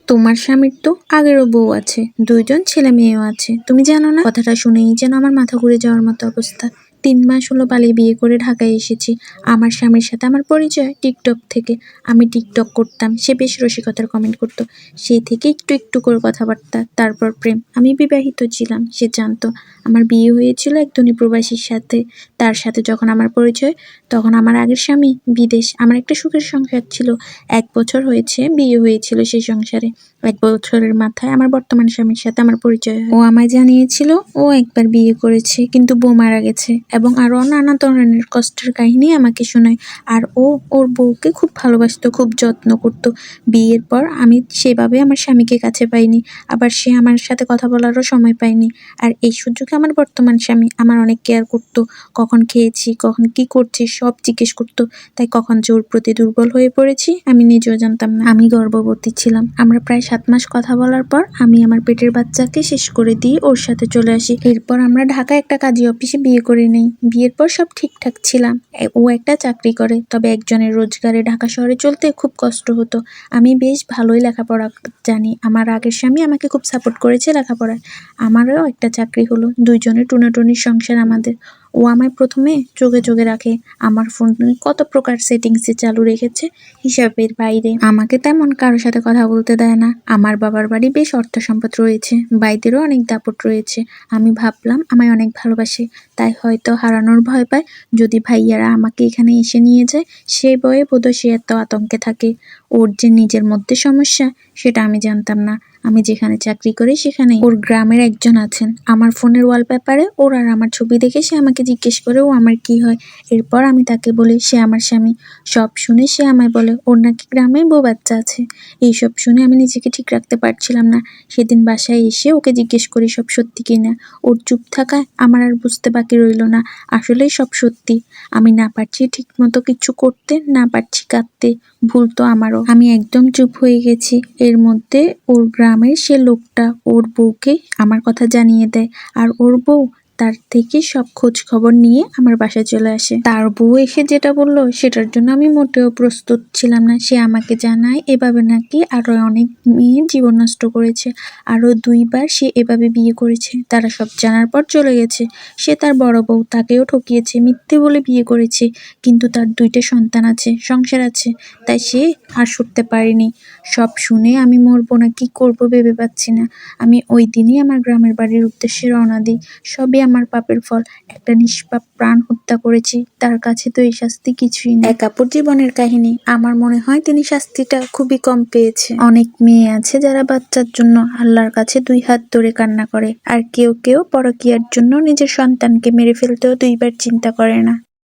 তোমার স্বামীর তো আগেরও বউ আছে, 2 জন ছেলে মেয়েও আছে, তুমি জানো না? কথাটা শুনেই যেন আমার মাথা ঘুরে যাওয়ার মতো অবস্থা। 3 মাস হলো পালিয়ে বিয়ে করে ঢাকায় এসেছি। আমার স্বামীর সাথে আমার পরিচয় টিকটক থেকে। আমি টিকটক করতাম, সে বেশ রসিকতার কমেন্ট করতো। সেই থেকে একটু একটু করে কথাবার্তা, তারপর প্রেম। আমি বিবাহিত ছিলাম, সে জানতো। আমার বিয়ে হয়েছিল এক ধনী প্রবাসীর সাথে। তার সাথে যখন আমার পরিচয়, তখন আমার আগের স্বামী বিদেশ। আমার একটা সুখের সংসার ছিল। 1 বছর হয়েছে বিয়ে হয়েছিল সেই সংসারে। 1 বছরের মাথায় আমার বর্তমান স্বামীর সাথে আমার পরিচয় হয়। ও আমায় জানিয়েছিল ও একবার বিয়ে করেছে, কিন্তু বউ মারা গেছে, এবং আরো নানা ধরনের কষ্টের কাহিনী আমাকে শোনায়। আর ও ওর বউকে খুব ভালোবাসতো, খুব যত্ন করত। বিয়ের পর আমি সেভাবে আমার স্বামীকে কাছে পাইনি, আবার সে আমার সাথে কথা বলারও সময় পায়নি। আর এই সুযোগে আমার বর্তমান স্বামী আমার অনেক কেয়ার করত। কখন খেয়েছি, কখন কি করছি সব জিজ্ঞেস করতো। তাই কখন যে ওর প্রতি দুর্বল হয়ে পড়েছি আমি নিজেও জানতাম না। আমি গর্ভবতী ছিলাম। আমরা প্রায় 7 মাস কথা বলার পর আমি আমার পেটের বাচ্চাকে শেষ করে দিয়ে ওর সাথে চলে আসি। এরপর আমরা ঢাকায় একটা কাজী অফিসে বিয়ে করে নেই। বিয়ের পর সব ঠিকঠাক ছিলাম। ও একটা চাকরি করে, তবে একজনের রোজগারে ঢাকা শহরে চলতে খুব কষ্ট হতো। আমি বেশ ভালোই লেখাপড়া জানি। আমার আগের স্বামী আমাকে খুব সাপোর্ট করেছে লেখাপড়ায়। আমারও একটা চাকরি হলো, 2 জনের টুনাটুনির সংসার আমাদের। ও আমায় প্রথমে চোখে চোখে রাখে। আমার ফোন কত প্রকার সেটিংসে চালু রেখেছে, হিসাবের বাইরে। আমাকে তেমন কারোর সাথে কথা বলতে দেয় না। আমার বাবার বাড়ি বেশ অর্থ সম্পদ রয়েছে, ভাইদেরও অনেক দাপট রয়েছে। আমি ভাবলাম আমায় অনেক ভালোবাসে, তাই হয়তো হারানোর ভয় পায়। যদি ভাইয়ারা আমাকে এখানে এসে নিয়ে যায়, সেই ভয়ে বোধহয় সে এত আতঙ্কে থাকে। ওর যে নিজের মধ্যে সমস্যা, সেটা আমি জানতাম না। আমি যেখানে চাকরি করি সেখানে ওর গ্রামের একজন আছেন। আমার ফোনের ওয়ালপেপারে ওর আর আমার ছবি দেখে সে আমাকে জিজ্ঞেস করে ও আমার কি হয়। এরপর আমি তাকে বলি সে আমার স্বামী। সব শুনে সে আমায় বলে ওর নাকি গ্রামে বউ বাচ্চা আছে। এইসব শুনে আমি নিজেকে ঠিক রাখতে পারছিলাম না। সেদিন বাসায় এসে ওকে জিজ্ঞেস করি সব সত্যি কিনা। ওর চুপ থাকায় আমার আর বুঝতে বাকি রইল না, আসলেই সব সত্যি। আমি না পারছি ঠিক মতো কিছু করতে, না পারছি কাঁদতে। ভুল তো আমারও। আমি একদম চুপ হয়ে গেছি। এর মধ্যে ওর গ্রামের সে লোকটা ওর বউকে আমার কথা জানিয়ে দেয়, আর ওর বউ তার থেকে সব খোঁজ খবর নিয়ে আমার বাসায় চলে আসে। তার বউ এসে যেটা বললো সেটার জন্য আমি মোটেও প্রস্তুত ছিলাম না। সে আমাকে জানায় এভাবে নাকি আরো অনেক মেয়ে জীবন নষ্ট করেছে, আরো 2 বার সে এভাবে বিয়ে করেছে। তারা সব জানার পর চলে গেছে। সে তার বড় বউ, তাকেও ঠকিয়েছে, মিথ্যে বলে বিয়ে করেছে। কিন্তু তার 2টা সন্তান আছে, সংসার আছে, তাই সে আর সরতে পারেনি। সব শুনে আমি মরবো না কি করব ভেবে পাচ্ছি না। আমি ওই দিনই আমার গ্রামের বাড়ির উদ্দেশ্যে রওনা দিই। সবই আমার পাপের ফল। একটা নিষ্পাপ প্রাণ হত্যা করেছি, তার কাছে তো এই শাস্তি কিছুই না। এক আপুর জীবনের কাহিনী। আমার মনে হয় তিনি শাস্তিটা খুবই কম পেয়েছে। অনেক মেয়ে আছে যারা বাচ্চার জন্য আল্লাহর কাছে 2 হাত ধরে কান্না করে, আর কেউ কেউ পরকীয়ার জন্য নিজের সন্তানকে মেরে ফেলতেও 2 বার চিন্তা করে না।